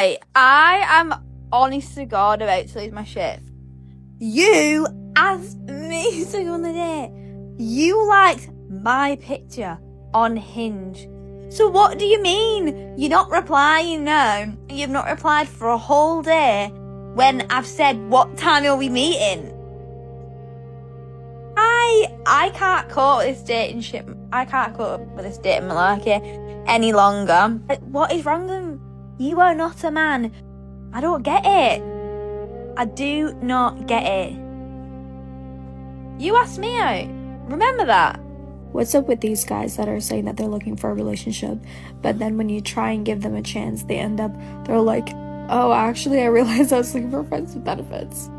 Hey, I am honest to God about to lose my shit. You asked me to go on the date. You liked my picture on Hinge. So what do you mean? You're not replying now. You've not replied for a whole day when I've said what time are we meeting? I can't cope with this dating shit. I can't cope with this dating malarkey any longer. What is wrong with them? You are not a man. I don't get it. I do not get it. You asked me out. Remember that. What's up with these guys that are saying that they're looking for a relationship, but then when you try and give them a chance, they're like, oh, actually, I realized I was looking for friends with benefits.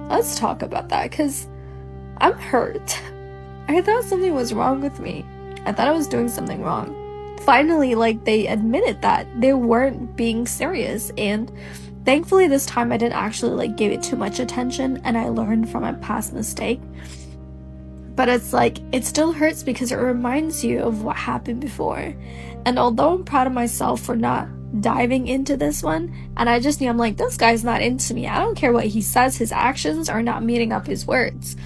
Let's talk about that, because I'm hurt. I thought something was wrong with me. I thought I was doing something wrong. Finally, they admitted that they weren't being serious, and thankfully this time I didn't actually give it too much attention, and I learned from my past mistake. But it's it still hurts because it reminds you of what happened before. And although I'm proud of myself for not diving into this one, and I just knew, I'm this guy's not into me. I don't care what he says, his actions are not meeting up his words.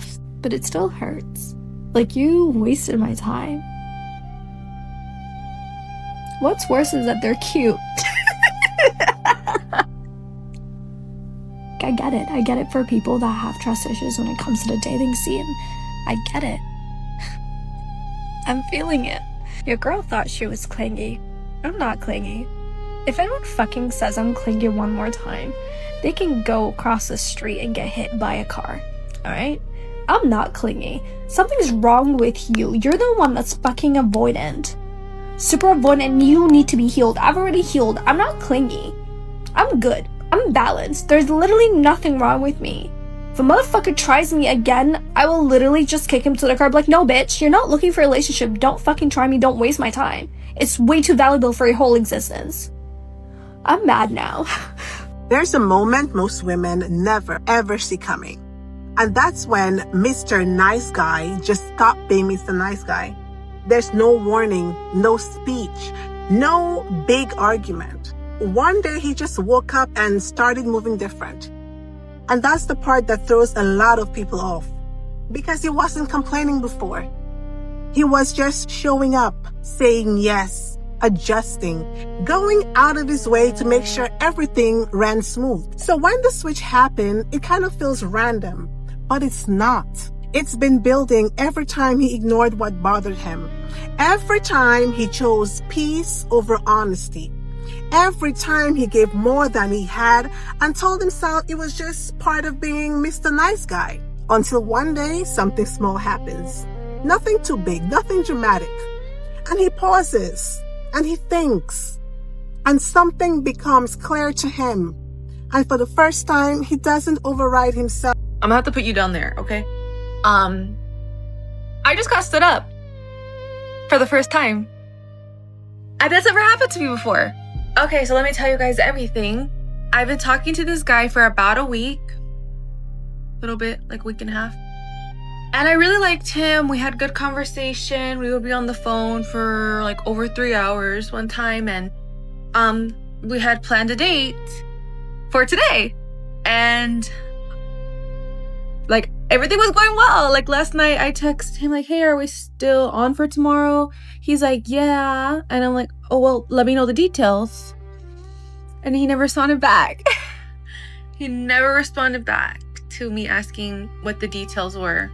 But it still hurts. You wasted my time. What's worse is that they're cute. I get it. I get it for people that have trust issues when it comes to the dating scene. I get it. I'm feeling it. Your girl thought she was clingy. I'm not clingy. If anyone fucking says I'm clingy one more time, they can go across the street and get hit by a car. Alright? I'm not clingy. Something's wrong with you. You're the one that's fucking avoidant. Super avoidant, and you need to be healed. I've already healed. I'm not clingy. I'm good. I'm balanced. There's literally nothing wrong with me. If a motherfucker tries me again, I will literally just kick him to the curb no, bitch, you're not looking for a relationship. Don't fucking try me. Don't waste my time. It's way too valuable for your whole existence. I'm mad now. There's a moment most women never ever see coming. And that's when Mr. Nice Guy just stopped being Mr. Nice Guy. There's no warning, no speech, no big argument. One day he just woke up and started moving different. And that's the part that throws a lot of people off. Because he wasn't complaining before. He was just showing up, saying yes, adjusting, going out of his way to make sure everything ran smooth. So when the switch happened, it kind of feels random. But it's not. It's been building every time he ignored what bothered him. Every time he chose peace over honesty. Every time he gave more than he had and told himself it was just part of being Mr. Nice Guy. Until one day, something small happens. Nothing too big, nothing dramatic. And he pauses and he thinks. And something becomes clear to him. And for the first time, he doesn't override himself. I'm gonna have to put you down there, okay? I just got stood up. For the first time. And that's never happened to me before. Okay, so let me tell you guys everything. I've been talking to this guy for about a week. A little bit, a week and a half. And I really liked him. We had good conversation. We would be on the phone for over 3 hours one time. And we had planned a date for today. And everything was going well. Last night I texted him hey, are we still on for tomorrow? He's like, yeah. And I'm like, oh, well, let me know the details. And he never responded back. He never responded back to me asking what the details were.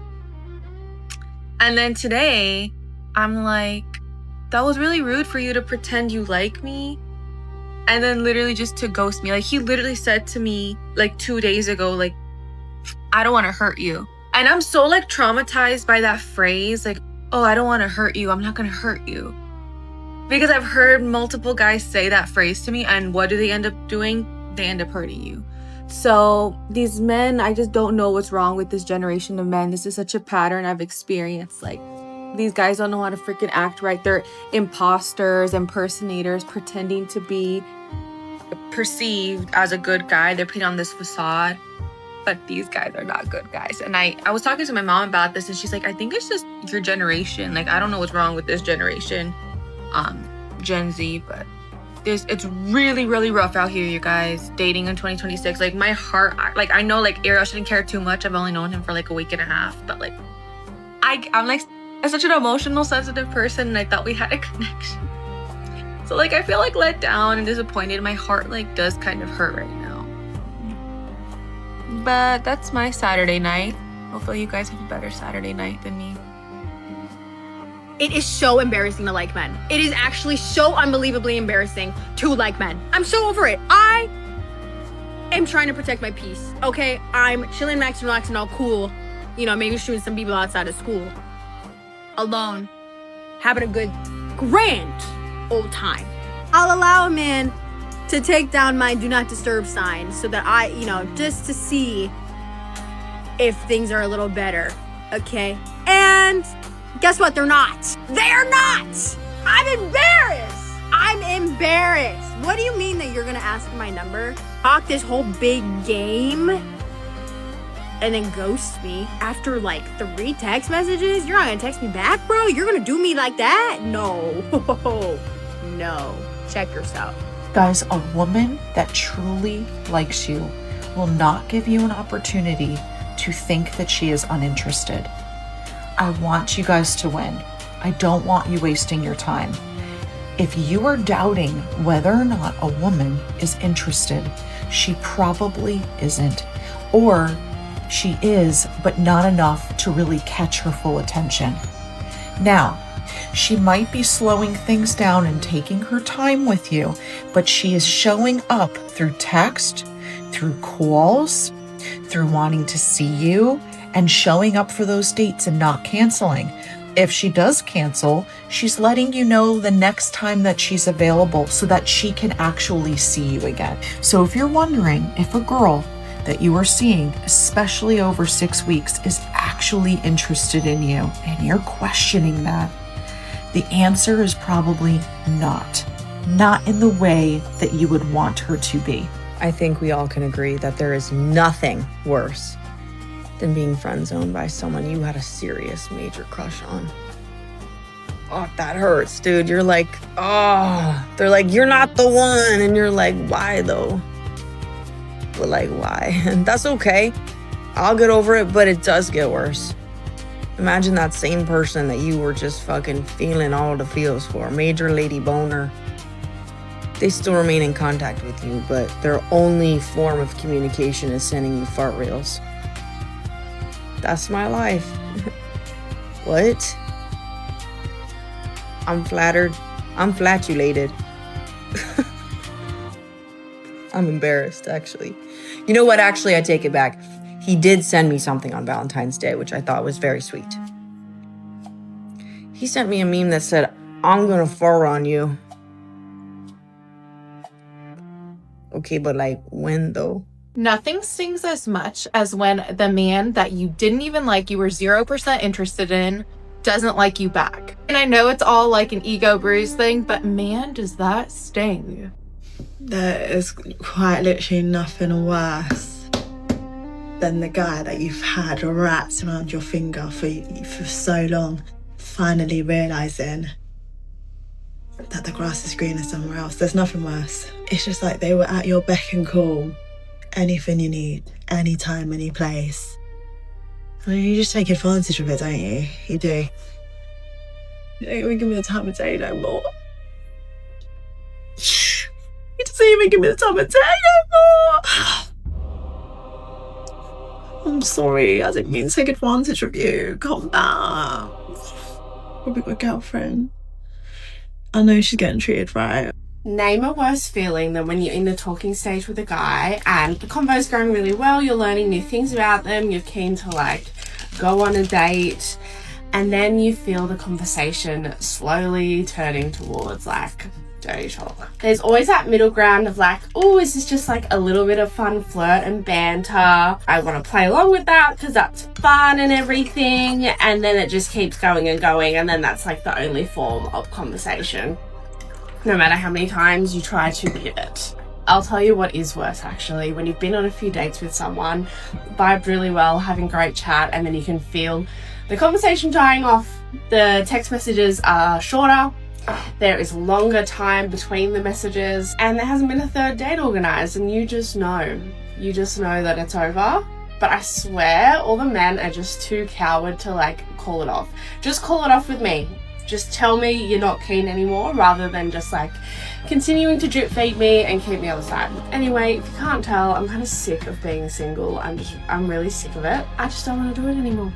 And then today, I'm like, that was really rude for you to pretend you like me. And then literally just to ghost me. He literally said to me 2 days ago, I don't want to hurt you. And I'm so traumatized by that phrase. Oh, I don't want to hurt you. I'm not going to hurt you. Because I've heard multiple guys say that phrase to me. And what do they end up doing? They end up hurting you. So these men, I just don't know what's wrong with this generation of men. This is such a pattern I've experienced. These guys don't know how to freaking act right. They're imposters, impersonators, pretending to be perceived as a good guy. They're putting on this facade. But these guys are not good guys. And I was talking to my mom about this, and she's like, I think it's just your generation. I don't know what's wrong with this generation, Gen Z, but it's really, really rough out here, you guys, dating in 2026. Like, my heart, like, I know, like, Ariel shouldn't care too much. I've only known him for like a week and a half, but like, I'm like such an emotional, sensitive person, and I thought we had a connection. So like, I feel like let down and disappointed. My heart like does kind of hurt right now. But that's my Saturday night. Hopefully you guys have a better Saturday night than me. It is so embarrassing to like men. It is actually so unbelievably embarrassing to like men. I'm so over it. I am trying to protect my peace, okay? I'm chilling, relaxing, all cool. You know, maybe shooting some people outside of school. Alone. Having a good, grand old time. I'll allow a man to take down my do not disturb sign so that I, you know, just to see if things are a little better, okay? And guess what? They're not. They're not! I'm embarrassed! I'm embarrassed. What do you mean that you're gonna ask for my number? Talk this whole big game and then ghost me after like 3 text messages? You're not gonna text me back, bro? You're gonna do me like that? No. No. Check yourself. Guys, a woman that truly likes you will not give you an opportunity to think that she is uninterested. I want you guys to win. I don't want you wasting your time. If you are doubting whether or not a woman is interested, she probably isn't. Or she is, but not enough to really catch her full attention. Now, she might be slowing things down and taking her time with you, but she is showing up through text, through calls, through wanting to see you, and showing up for those dates and not canceling. If she does cancel, she's letting you know the next time that she's available so that she can actually see you again. So if you're wondering if a girl that you are seeing, especially over 6 weeks, is actually interested in you and you're questioning that, the answer is probably not. Not in the way that you would want her to be. I think we all can agree that there is nothing worse than being friend-zoned by someone you had a serious major crush on. Oh, that hurts, dude. You're like, oh, they're like, you're not the one. And you're like, why though? But like, why? And that's okay. I'll get over it, but it does get worse. Imagine that same person that you were just fucking feeling all the feels for, major lady boner. They still remain in contact with you, but their only form of communication is sending you fart reels. That's my life. What? I'm flattered. I'm flatulated. I'm embarrassed, actually. You know what? Actually, I take it back. He did send me something on Valentine's Day, which I thought was very sweet. He sent me a meme that said, I'm gonna fart on you. Okay, but like, when though? Nothing stings as much as when the man that you didn't even like, you were 0% interested in, doesn't like you back. And I know it's all like an ego bruise thing, but man, does that sting. There is quite literally nothing worse than the guy that you've had wrapped around your finger for so long, finally realising that the grass is greener somewhere else. There's nothing worse. It's just like they were at your beck and call. Anything you need, anytime, any place. I mean, you just take advantage of it, don't you? You do. You don't even give me the time of day no more. You doesn't even give me the time of day no more. I'm sorry, I didn't mean to take advantage of you. Calm down. I'll be my girlfriend. I know she's getting treated right. Name a worse feeling than when you're in the talking stage with a guy and the convo's going really well, you're learning new things about them, you're keen to like go on a date, and then you feel the conversation slowly turning towards like dirty talk. There's always that middle ground of like, oh, is this just like a little bit of fun flirt and banter? I want to play along with that because that's fun and everything, and then it just keeps going and going, and then that's like the only form of conversation. No matter how many times you try to pivot. I'll tell you what is worse actually, when you've been on a few dates with someone, vibed really well, having great chat, and then you can feel the conversation dying off, the text messages are shorter, there is longer time between the messages, and there hasn't been a third date organized, and you just know that it's over. But I swear all the men are just too coward to like call it off. Just call it off with me. Just tell me you're not keen anymore, rather than just like continuing to drip feed me and keep me on the side. Anyway, if you can't tell, I'm kind of sick of being single. I'm really sick of it. I just don't want to do it anymore.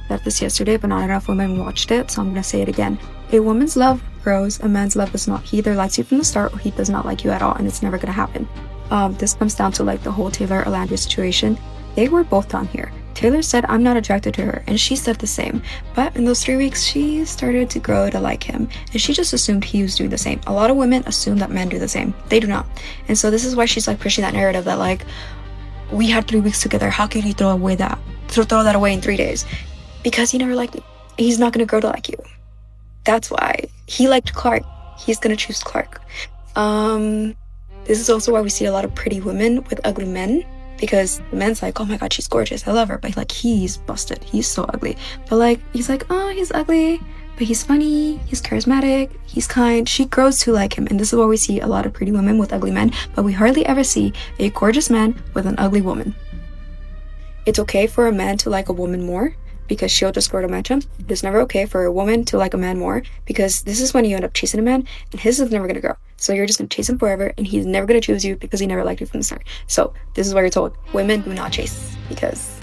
Said this yesterday, but not enough women watched it, so I'm gonna say it again. A woman's love grows, a man's love does not. He either likes you from the start or he does not like you at all, and it's never gonna happen. This comes down to like the whole Taylor Alandria situation. They were both down here. Taylor said, I'm not attracted to her, and she said the same. But in those 3 weeks, she started to grow to like him, and she just assumed he was doing the same. A lot of women assume that men do the same. They do not. And so this is why she's like pushing that narrative that like, we had 3 weeks together, how can you throw that away in 3 days? Because he never liked me. He's not gonna grow to like you. That's why. He liked Clark. He's gonna choose Clark. This is also why we see a lot of pretty women with ugly men. Because the man's like, oh my god, she's gorgeous, I love her. But like, he's busted, he's so ugly. But like, he's like, oh, he's ugly, but he's funny, he's charismatic, he's kind. She grows to like him. And this is why we see a lot of pretty women with ugly men, but we hardly ever see a gorgeous man with an ugly woman. It's okay for a man to like a woman more, because she'll just grow to match him. It's never okay for a woman to like a man more, because this is when you end up chasing a man, and his is never gonna grow. So you're just gonna chase him forever, and he's never gonna choose you because he never liked you from the start. So this is why you're told, women do not chase, because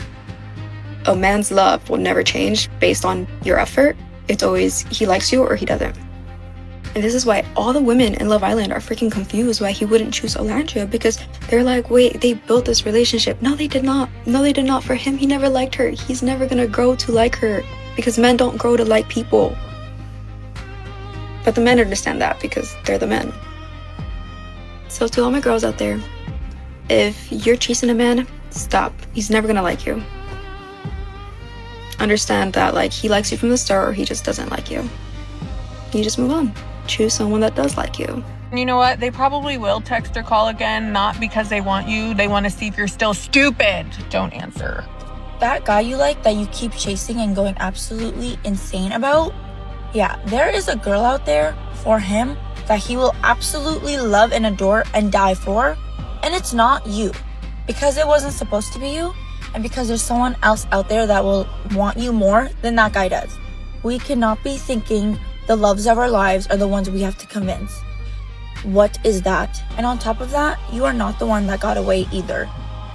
a man's love will never change based on your effort. It's always he likes you or he doesn't. And this is why all the women in Love Island are freaking confused why he wouldn't choose Alandria, because they're like, wait, they built this relationship. No, they did not. No, they did not. For him, he never liked her. He's never gonna grow to like her, because men don't grow to like people. But the men understand that because they're the men. So to all my girls out there, if you're chasing a man, stop. He's never gonna like you. Understand that like he likes you from the start or he just doesn't like you. You just move on. Choose someone that does like you. You know what? They probably will text or call again, not because they want you. They want to see if you're still stupid. Don't answer. That guy you like that you keep chasing and going absolutely insane about, yeah, there is a girl out there for him that he will absolutely love and adore and die for. And it's not you. Because it wasn't supposed to be you, and because there's someone else out there that will want you more than that guy does. We cannot be thinking the loves of our lives are the ones we have to convince. What is that? And on top of that, you are not the one that got away either.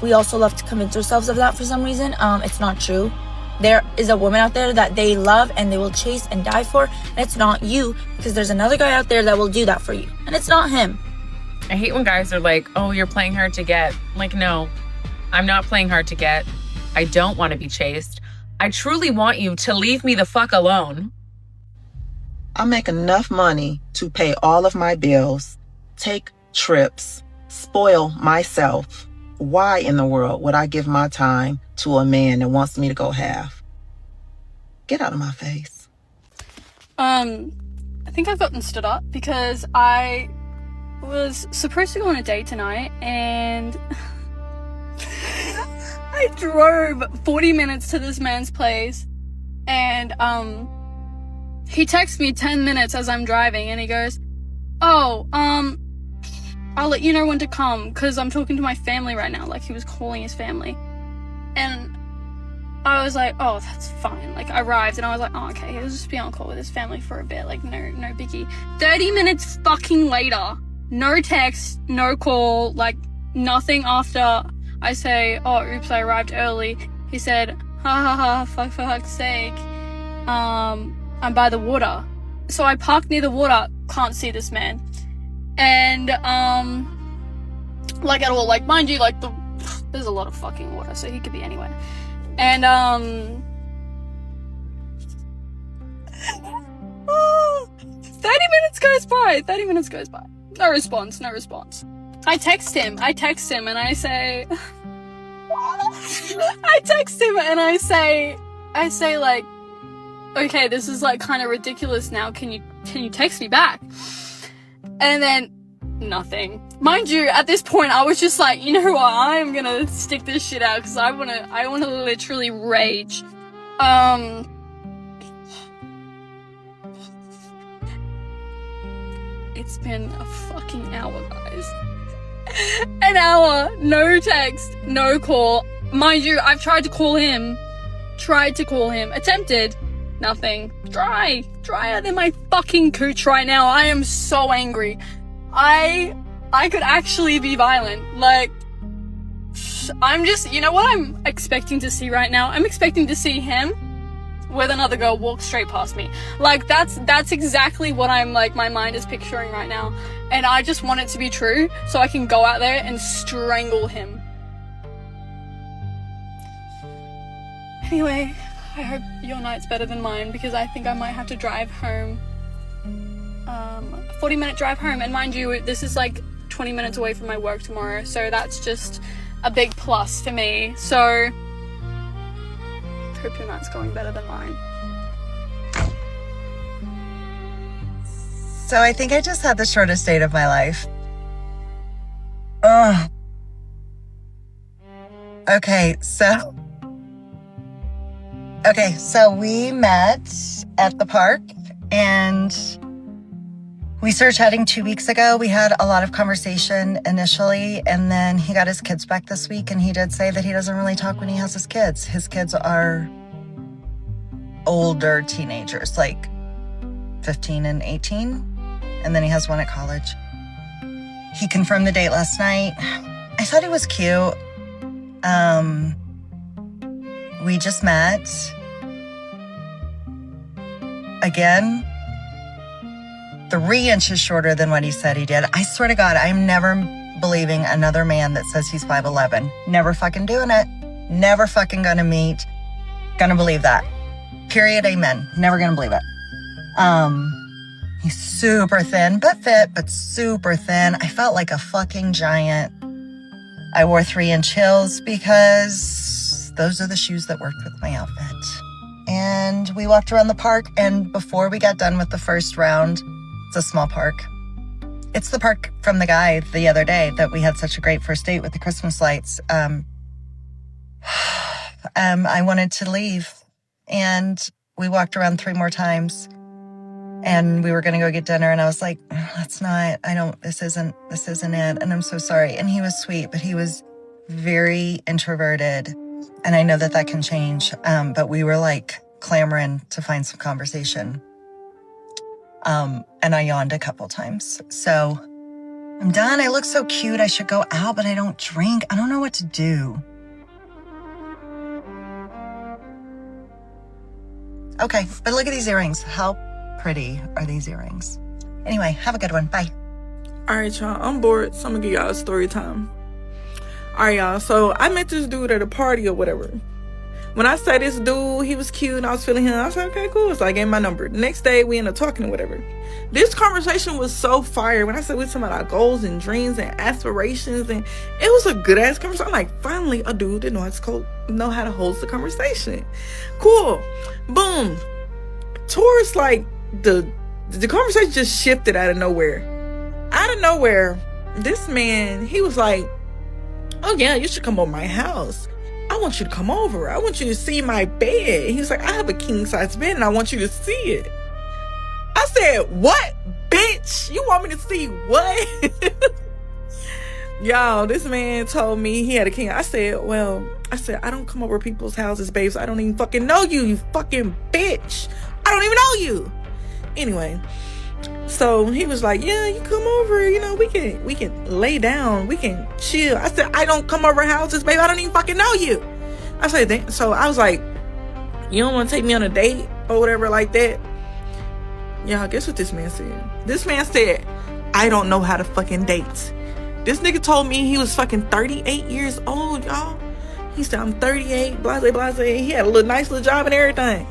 We also love to convince ourselves of that for some reason. It's not true. There is a woman out there that they love and they will chase and die for, and it's not you, because there's another guy out there that will do that for you, and it's not him. I hate when guys are like, oh, you're playing hard to get. Like, no, I'm not playing hard to get. I don't want to be chased. I truly want you to leave me the fuck alone. I make enough money to pay all of my bills, take trips, spoil myself. Why in the world would I give my time to a man that wants me to go half? Get out of my face. I think I've gotten stood up because I was supposed to go on a date tonight, and I drove 40 minutes to this man's place, and he texts me 10 minutes as I'm driving, and he goes, oh, I'll let you know when to come, because I'm talking to my family right now. Like, he was calling his family. And I was like, oh, that's fine. Like, I arrived, and I was like, oh, okay, he'll just be on call with his family for a bit. Like, no biggie. 30 minutes fucking later, no text, no call, like, nothing after I say, oh, oops, I arrived early. He said, ha ha ha, for fuck's sake. I'm by the water. So I parked near the water, can't see this man. And, like, at all, like, mind you, like, there's a lot of fucking water, so he could be anywhere. And, 30 minutes goes by. No response. I text him, and I say, I say, like, okay, this is, like, kind of ridiculous now, can you text me back? And then, nothing. Mind you, at this point, I was just like, you know what, I'm gonna stick this shit out, because I wanna literally rage. It's been a fucking hour, guys. An hour. No text, no call. Mind you, I've tried to call him. Attempted. Nothing. Drier than my fucking cooch right now. I am so angry. I could actually be violent. Like, I'm just, you know what I'm expecting to see right now? I'm expecting to see him with another girl walk straight past me. Like, that's exactly what I'm, like, my mind is picturing right now. And I just want it to be true so I can go out there and strangle him. Anyway, I hope your night's better than mine, because I think I might have to drive home. A 40-minute drive home. And mind you, this is like 20 minutes away from my work tomorrow, so that's just a big plus for me. So hope your night's going better than mine. So I think I just had the shortest date of my life. Ugh. Okay, so we met at the park, and we started chatting 2 weeks ago. We had a lot of conversation initially, and then he got his kids back this week, and he did say that he doesn't really talk when he has his kids. His kids are older teenagers, like 15 and 18, and then he has one at college. He confirmed the date last night. I thought he was cute. We just met. Again, 3 inches shorter than what he said he did. I swear to God, I'm never believing another man that says he's 5'11". Never fucking doing it. Never fucking gonna believe that. Period, amen. Never gonna believe it. He's super thin, but fit, but super thin. I felt like a fucking giant. I wore 3-inch heels because those are the shoes that worked with my outfit. And we walked around the park, and before we got done with the first round, it's a small park. It's the park from the guy the other day that we had such a great first date with the Christmas lights. I wanted to leave, and we walked around 3 more times, and we were going to go get dinner, and I was like, this isn't it, and I'm so sorry. And he was sweet, but he was very introverted, and I know that can change, but we were like clamoring to find some conversation. And I yawned a couple times. So I'm done. I look so cute. I should go out, but I don't drink. I don't know what to do. Okay, but look at these earrings. How pretty are these earrings? Anyway, have a good one. Bye. All right, y'all. I'm bored, so I'm gonna give y'all a story time. All right, y'all. So I met this dude at a party or whatever. When I say this dude, he was cute and I was feeling him, I was like, okay, cool. So I gave him my number. The next day, we ended up talking or whatever. This conversation was so fire. When I said we were talking about our goals and dreams and aspirations, and it was a good ass conversation. I'm like, finally, a dude that know how to hold the conversation. Cool. Boom. Towards like the conversation just shifted out of nowhere. Out of nowhere, this man, he was like, oh yeah, you should come over my house. I want you to come over. I want you to see my bed. He was like, I have a king size bed and I want you to see it. I said, what? Bitch, you want me to see what? Y'all, this man told me he had a king. I said, I don't come over people's houses, babes. I don't even fucking know you, you fucking bitch. I don't even know you. Anyway, so he was like, yeah, you come over, we can lay down, we can chill. I said, I don't come over houses, baby. I don't even fucking know you. I said, so I was like, you don't want to take me on a date or whatever like that? Y'all, guess what this man said? This man said, I don't know how to fucking date. This nigga told me he was fucking 38 years old, y'all. He said, I'm 38, blase. He had a nice little job and everything.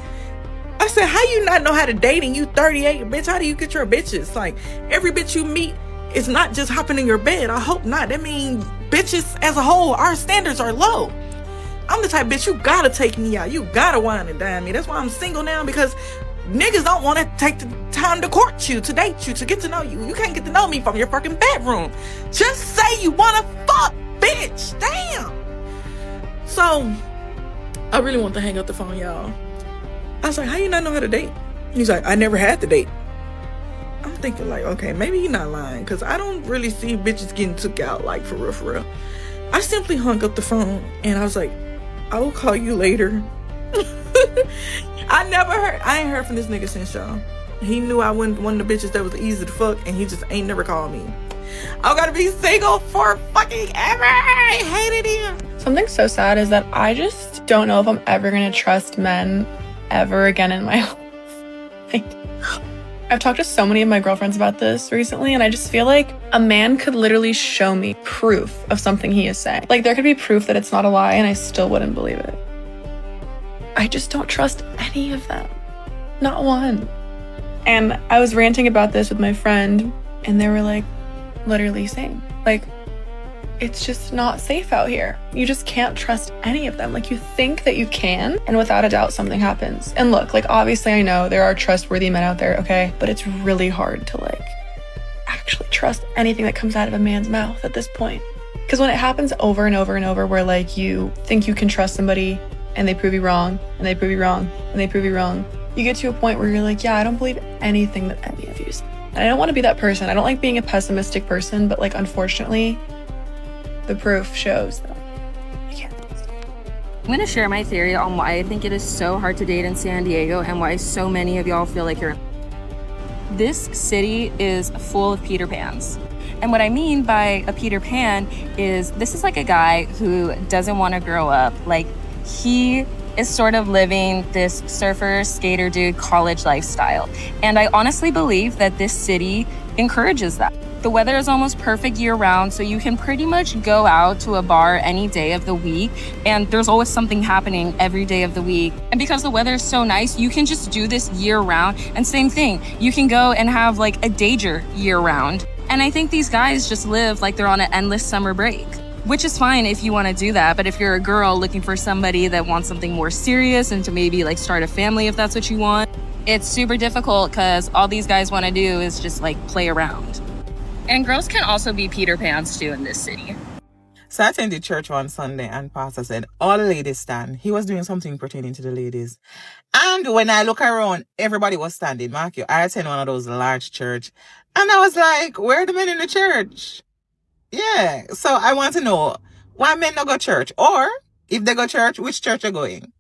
I said, how you not know how to date and you 38? Bitch, how do you get your bitches? Like, every bitch you meet is not just hopping in your bed. I hope not. That means bitches as a whole, our standards are low. I'm the type of bitch, you gotta take me out. You gotta wine and dine me. That's why I'm single now, because niggas don't want to take the time to court you, to date you, to get to know you. You can't get to know me from your fucking bedroom. Just say you want to fuck, bitch. Damn. So, I really want to hang up the phone, y'all. I was like, how you not know how to date? He's like, I never had to date. I'm thinking like, okay, maybe he not lying, because I don't really see bitches getting took out, like, for real, for real. I simply hung up the phone, and I was like, I will call you later. I ain't heard from this nigga since, y'all. He knew I wasn't one of the bitches that was easy to fuck, and he just ain't never called me. I'm gonna be single for fucking ever. I hated him. Something so sad is that I just don't know if I'm ever gonna trust men ever again in my life. Like, I've talked to so many of my girlfriends about this recently, and I just feel like a man could literally show me proof of something he is saying. Like, there could be proof that it's not a lie, and I still wouldn't believe it. I just don't trust any of them. Not one. And I was ranting about this with my friend, and they were like, literally same. Like, it's just not safe out here. You just can't trust any of them. Like, you think that you can, and without a doubt, something happens. And look, like, obviously I know there are trustworthy men out there, okay? But it's really hard to, like, actually trust anything that comes out of a man's mouth at this point. Because when it happens over and over and over, where, like, you think you can trust somebody, and they prove you wrong, and they prove you wrong, and they prove you wrong, you get to a point where you're like, yeah, I don't believe anything that any of you say. And I don't want to be that person. I don't like being a pessimistic person, but, like, unfortunately, the proof shows that I can't. I'm going to share my theory on why I think it is so hard to date in San Diego and why so many of y'all feel like you're... This city is full of Peter Pans. And what I mean by a Peter Pan is this is like a guy who doesn't want to grow up. Like, he is sort of living this surfer, skater dude, college lifestyle. And I honestly believe that this city encourages that. The weather is almost perfect year-round, so you can pretty much go out to a bar any day of the week, and there's always something happening every day of the week. And because the weather is so nice, you can just do this year-round. And same thing, you can go and have like a dager year-round. And I think these guys just live like they're on an endless summer break, which is fine if you want to do that. But if you're a girl looking for somebody that wants something more serious and to maybe like start a family, if that's what you want, it's super difficult because all these guys want to do is just like play around. And girls can also be Peter Pans too in this city. So I attended church one Sunday and pastor said, all the ladies stand. He was doing something pertaining to the ladies. And when I look around, everybody was standing. Mark you, I attend one of those large church. And I was like, where are the men in the church? Yeah. So I want to know why men don't go church, or if they go church, which church are going?